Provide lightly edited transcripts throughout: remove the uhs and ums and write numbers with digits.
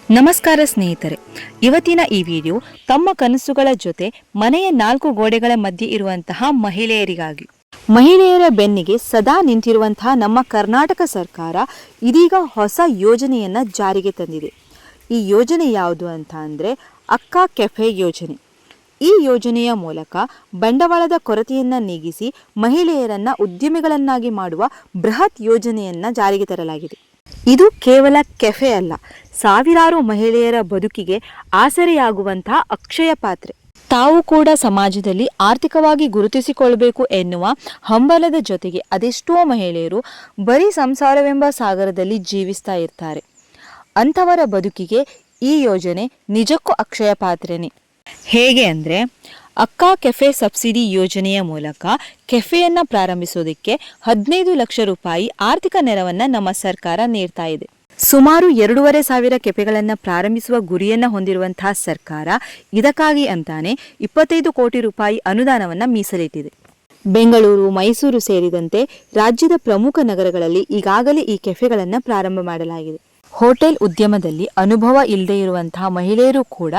ನಮಸ್ಕಾರ ಸ್ನೇಹಿತರೆ, ಇವತ್ತಿನ ಈ ವಿಡಿಯೋ ತಮ್ಮ ಕನಸುಗಳ ಜೊತೆ ಮನೆಯ 4 ಗೋಡೆಗಳ ಮಧ್ಯೆ ಇರುವಂತಹ ಮಹಿಳೆಯರಿಗಾಗಿ. ಮಹಿಳೆಯರ ಬೆನ್ನಿಗೆ ಸದಾ ನಿಂತಿರುವಂತಹ ನಮ್ಮ ಕರ್ನಾಟಕ ಸರ್ಕಾರ ಇದೀಗ ಹೊಸ ಯೋಜನೆಯನ್ನ ಜಾರಿಗೆ ತಂದಿದೆ. ಈ ಯೋಜನೆ ಯಾವುದು ಅಂತ ಅಂದರೆ ಅಕ್ಕಾ ಕೆಫೆ ಯೋಜನೆ. ಈ ಯೋಜನೆಯ ಮೂಲಕ ಬಂಡವಾಳದ ಕೊರತೆಯನ್ನು ನೀಗಿಸಿ ಮಹಿಳೆಯರನ್ನ ಉದ್ಯಮಿಗಳನ್ನಾಗಿ ಮಾಡುವ ಬೃಹತ್ ಯೋಜನೆಯನ್ನ ಜಾರಿಗೆ ತರಲಾಗಿದೆ. ಇದು ಕೇವಲ ಕೆಫೆ ಅಲ್ಲ, ಸಾವಿರಾರು ಮಹಿಳೆಯರ ಬದುಕಿಗೆ ಆಸರೆಯಾಗುವಂತಹ ಅಕ್ಷಯ ಪಾತ್ರೆ. ತಾವು ಕೂಡ ಸಮಾಜದಲ್ಲಿ ಆರ್ಥಿಕವಾಗಿ ಗುರುತಿಸಿಕೊಳ್ಳಬೇಕು ಎನ್ನುವ ಹಂಬಲದ ಜೊತೆಗೆ ಅದೆಷ್ಟೋ ಮಹಿಳೆಯರು ಬರೀ ಸಂಸಾರವೆಂಬ ಸಾಗರದಲ್ಲಿ ಜೀವಿಸ್ತಾ ಇರ್ತಾರೆ. ಅಂಥವರ ಬದುಕಿಗೆ ಈ ಯೋಜನೆ ನಿಜಕ್ಕೂ ಅಕ್ಷಯ ಪಾತ್ರೆನೇ. ಹೇಗೆ ಅಂದರೆ, ಅಕ್ಕಾ ಕೆಫೆ ಸಬ್ಸಿಡಿ ಯೋಜನೆಯ ಮೂಲಕ ಕೆಫೆಯನ್ನು ಪ್ರಾರಂಭಿಸೋದಕ್ಕೆ 15 ಲಕ್ಷ ರೂಪಾಯಿ ಆರ್ಥಿಕ ನೆರವನ್ನು ನಮ್ಮ ಸರ್ಕಾರ ನೀಡ್ತಾ ಇದೆ. ಸುಮಾರು 2,500 ಕೆಫೆಗಳನ್ನು ಪ್ರಾರಂಭಿಸುವ ಗುರಿಯನ್ನು ಹೊಂದಿರುವಂತಹ ಸರ್ಕಾರ ಇದಕ್ಕಾಗಿ ಅಂತಾನೆ 25 ಕೋಟಿ ರೂಪಾಯಿ ಅನುದಾನವನ್ನು ಮೀಸಲಿಟ್ಟಿದೆ. ಬೆಂಗಳೂರು, ಮೈಸೂರು ಸೇರಿದಂತೆ ರಾಜ್ಯದ ಪ್ರಮುಖ ನಗರಗಳಲ್ಲಿ ಈಗಾಗಲೇ ಈ ಕೆಫೆಗಳನ್ನು ಪ್ರಾರಂಭ ಮಾಡಲಾಗಿದೆ. ಹೋಟೆಲ್ ಉದ್ಯಮದಲ್ಲಿ ಅನುಭವ ಇಲ್ಲದೆ ಇರುವಂತಹ ಮಹಿಳೆಯರು ಕೂಡ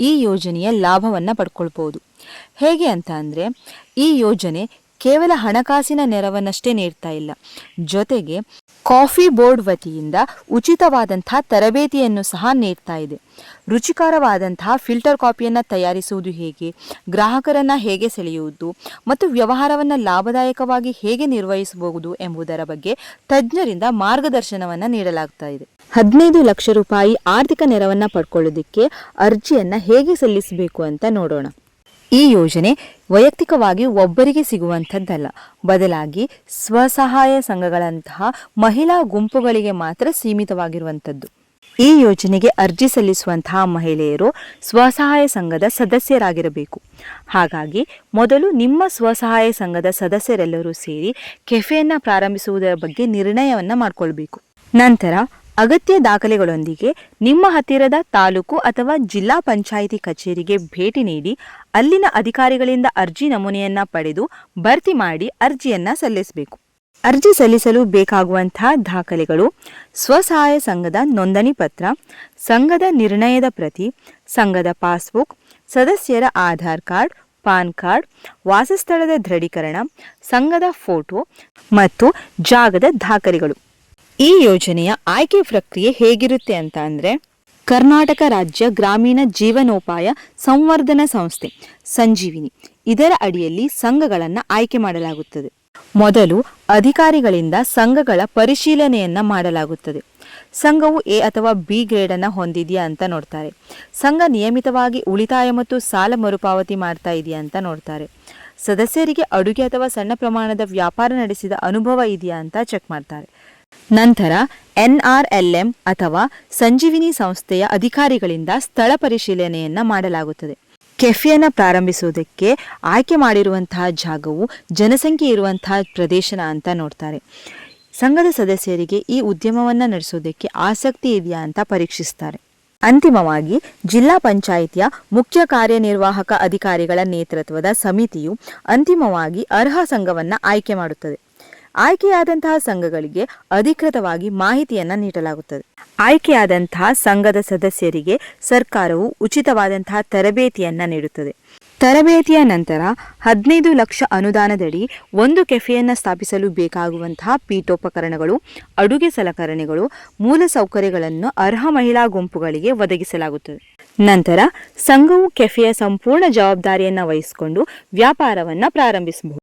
ಈ ಯೋಜನೆಯ ಲಾಭವನ್ನು ಪಡ್ಕೊಳ್ಬಹುದು. ಹೇಗೆ ಅಂತ ಅಂದರೆ, ಈ ಯೋಜನೆ ಕೇವಲ ಹಣಕಾಸಿನ ನೆರವನ್ನಷ್ಟೇ ನೀಡ್ತಾ ಇಲ್ಲ, ಜೊತೆಗೆ ಕಾಫಿ ಬೋರ್ಡ್ ವತಿಯಿಂದ ಉಚಿತವಾದಂತಹ ತರಬೇತಿಯನ್ನು ಸಹ ನೀಡ್ತಾ ಇದೆ. ರುಚಿಕರವಾದಂತಹ ಫಿಲ್ಟರ್ ಕಾಫಿಯನ್ನು ತಯಾರಿಸುವುದು ಹೇಗೆ, ಗ್ರಾಹಕರನ್ನು ಹೇಗೆ ಸೆಳೆಯುವುದು ಮತ್ತು ವ್ಯವಹಾರವನ್ನು ಲಾಭದಾಯಕವಾಗಿ ಹೇಗೆ ನಿರ್ವಹಿಸಬಹುದು ಎಂಬುದರ ಬಗ್ಗೆ ತಜ್ಞರಿಂದ ಮಾರ್ಗದರ್ಶನವನ್ನು ನೀಡಲಾಗ್ತಾ ಇದೆ. 15 ಲಕ್ಷ ರೂಪಾಯಿ ಆರ್ಥಿಕ ನೆರವನ್ನು ಪಡ್ಕೊಳ್ಳೋದಕ್ಕೆ ಅರ್ಜಿಯನ್ನು ಹೇಗೆ ಸಲ್ಲಿಸಬೇಕು ಅಂತ ನೋಡೋಣ. ಈ ಯೋಜನೆ ವೈಯಕ್ತಿಕವಾಗಿ ಒಬ್ಬರಿಗೆ ಸಿಗುವಂಥದ್ದಲ್ಲ, ಬದಲಾಗಿ ಸ್ವಸಹಾಯ ಸಂಘಗಳಂತಹ ಮಹಿಳಾ ಗುಂಪುಗಳಿಗೆ ಮಾತ್ರ ಸೀಮಿತವಾಗಿರುವಂಥದ್ದು. ಈ ಯೋಜನೆಗೆ ಅರ್ಜಿ ಸಲ್ಲಿಸುವಂತಹ ಮಹಿಳೆಯರು ಸ್ವಸಹಾಯ ಸಂಘದ ಸದಸ್ಯರಾಗಿರಬೇಕು. ಹಾಗಾಗಿ ಮೊದಲು ನಿಮ್ಮ ಸ್ವಸಹಾಯ ಸಂಘದ ಸದಸ್ಯರೆಲ್ಲರೂ ಸೇರಿ ಕೆಫೆಯನ್ನು ಪ್ರಾರಂಭಿಸುವುದರ ಬಗ್ಗೆ ನಿರ್ಣಯವನ್ನು ಮಾಡಿಕೊಳ್ಬೇಕು. ನಂತರ ಅಗತ್ಯ ದಾಖಲೆಗಳೊಂದಿಗೆ ನಿಮ್ಮ ಹತ್ತಿರದ ತಾಲೂಕು ಅಥವಾ ಜಿಲ್ಲಾ ಪಂಚಾಯಿತಿ ಕಚೇರಿಗೆ ಭೇಟಿ ನೀಡಿ ಅಲ್ಲಿನ ಅಧಿಕಾರಿಗಳಿಂದ ಅರ್ಜಿ ನಮೂನೆಯನ್ನು ಪಡೆದು ಭರ್ತಿ ಮಾಡಿ ಅರ್ಜಿಯನ್ನು ಸಲ್ಲಿಸಬೇಕು. ಅರ್ಜಿ ಸಲ್ಲಿಸಲು ಬೇಕಾಗುವಂತಹ ದಾಖಲೆಗಳು: ಸ್ವಸಹಾಯ ಸಂಘದ ನೋಂದಣಿ ಪತ್ರ, ಸಂಘದ ನಿರ್ಣಯದ ಪ್ರತಿ, ಸಂಘದ ಪಾಸ್ಬುಕ್, ಸದಸ್ಯರ ಆಧಾರ್ ಕಾರ್ಡ್, ಪಾನ್ ಕಾರ್ಡ್, ವಾಸಸ್ಥಳದ ದೃಢೀಕರಣ, ಸಂಘದ ಫೋಟೋ ಮತ್ತು ಜಾಗದ ದಾಖಲೆಗಳು. ಈ ಯೋಜನೆಯ ಆಯ್ಕೆ ಪ್ರಕ್ರಿಯೆ ಹೇಗಿರುತ್ತೆ ಅಂತ ಅಂದರೆ, ಕರ್ನಾಟಕ ರಾಜ್ಯ ಗ್ರಾಮೀಣ ಜೀವನೋಪಾಯ ಸಂವರ್ಧನಾ ಸಂಸ್ಥೆ ಸಂಜೀವಿನಿ ಇದರ ಅಡಿಯಲ್ಲಿ ಸಂಘಗಳನ್ನು ಆಯ್ಕೆ ಮಾಡಲಾಗುತ್ತದೆ. ಮೊದಲು ಅಧಿಕಾರಿಗಳಿಂದ ಸಂಘಗಳ ಪರಿಶೀಲನೆಯನ್ನ ಮಾಡಲಾಗುತ್ತದೆ. ಸಂಘವು ಎ ಅಥವಾ ಬಿ ಗ್ರೇಡ್ ಅನ್ನು ಹೊಂದಿದೆಯಾ ಅಂತ ನೋಡ್ತಾರೆ. ಸಂಘ ನಿಯಮಿತವಾಗಿ ಉಳಿತಾಯ ಮತ್ತು ಸಾಲ ಮರುಪಾವತಿ ಮಾಡ್ತಾ ಇದೆಯಾ ಅಂತ ನೋಡ್ತಾರೆ. ಸದಸ್ಯರಿಗೆ ಅಡುಗೆ ಅಥವಾ ಸಣ್ಣ ಪ್ರಮಾಣದ ವ್ಯಾಪಾರ ನಡೆಸಿದ ಅನುಭವ ಇದೆಯಾ ಅಂತ ಚೆಕ್ ಮಾಡ್ತಾರೆ. ನಂತರ NRLM ಅಥವಾ ಸಂಜೀವಿನಿ ಸಂಸ್ಥೆಯ ಅಧಿಕಾರಿಗಳಿಂದ ಸ್ಥಳ ಪರಿಶೀಲನೆಯನ್ನ ಮಾಡಲಾಗುತ್ತದೆ. ಕೆಫೆಯನ್ನು ಪ್ರಾರಂಭಿಸುವುದಕ್ಕೆ ಆಯ್ಕೆ ಮಾಡಿರುವಂತಹ ಜಾಗವು ಜನಸಂಖ್ಯೆ ಇರುವಂತಹ ಪ್ರದೇಶನ ಅಂತ ನೋಡ್ತಾರೆ. ಸಂಘದ ಸದಸ್ಯರಿಗೆ ಈ ಉದ್ಯಮವನ್ನು ನಡೆಸೋದಕ್ಕೆ ಆಸಕ್ತಿ ಇದೆಯಾ ಅಂತ ಪರೀಕ್ಷಿಸ್ತಾರೆ. ಅಂತಿಮವಾಗಿ ಜಿಲ್ಲಾ ಪಂಚಾಯಿತಿಯ ಮುಖ್ಯ ಕಾರ್ಯನಿರ್ವಾಹಕ ಅಧಿಕಾರಿಗಳ ನೇತೃತ್ವದ ಸಮಿತಿಯು ಅಂತಿಮವಾಗಿ ಅರ್ಹ ಸಂಘವನ್ನು ಆಯ್ಕೆ ಮಾಡುತ್ತದೆ. ಆಯ್ಕೆಯಾದಂತಹ ಸಂಘಗಳಿಗೆ ಅಧಿಕೃತವಾಗಿ ಮಾಹಿತಿಯನ್ನ ನೀಡಲಾಗುತ್ತದೆ. ಆಯ್ಕೆಯಾದಂತಹ ಸಂಘದ ಸದಸ್ಯರಿಗೆ ಸರ್ಕಾರವು ಉಚಿತವಾದಂತಹ ತರಬೇತಿಯನ್ನ ನೀಡುತ್ತದೆ. ತರಬೇತಿಯ ನಂತರ 15 ಲಕ್ಷ ಅನುದಾನದಡಿ ಒಂದು ಕೆಫೆಯನ್ನು ಸ್ಥಾಪಿಸಲು ಬೇಕಾಗುವಂತಹ ಪೀಠೋಪಕರಣಗಳು, ಅಡುಗೆ ಸಲಕರಣೆಗಳು, ಮೂಲಸೌಕರ್ಯಗಳನ್ನು ಅರ್ಹ ಮಹಿಳಾ ಗುಂಪುಗಳಿಗೆ ಒದಗಿಸಲಾಗುತ್ತದೆ. ನಂತರ ಸಂಘವು ಕೆಫೆಯ ಸಂಪೂರ್ಣ ಜವಾಬ್ದಾರಿಯನ್ನು ವಹಿಸಿಕೊಂಡು ವ್ಯಾಪಾರವನ್ನು ಪ್ರಾರಂಭಿಸಬಹುದು.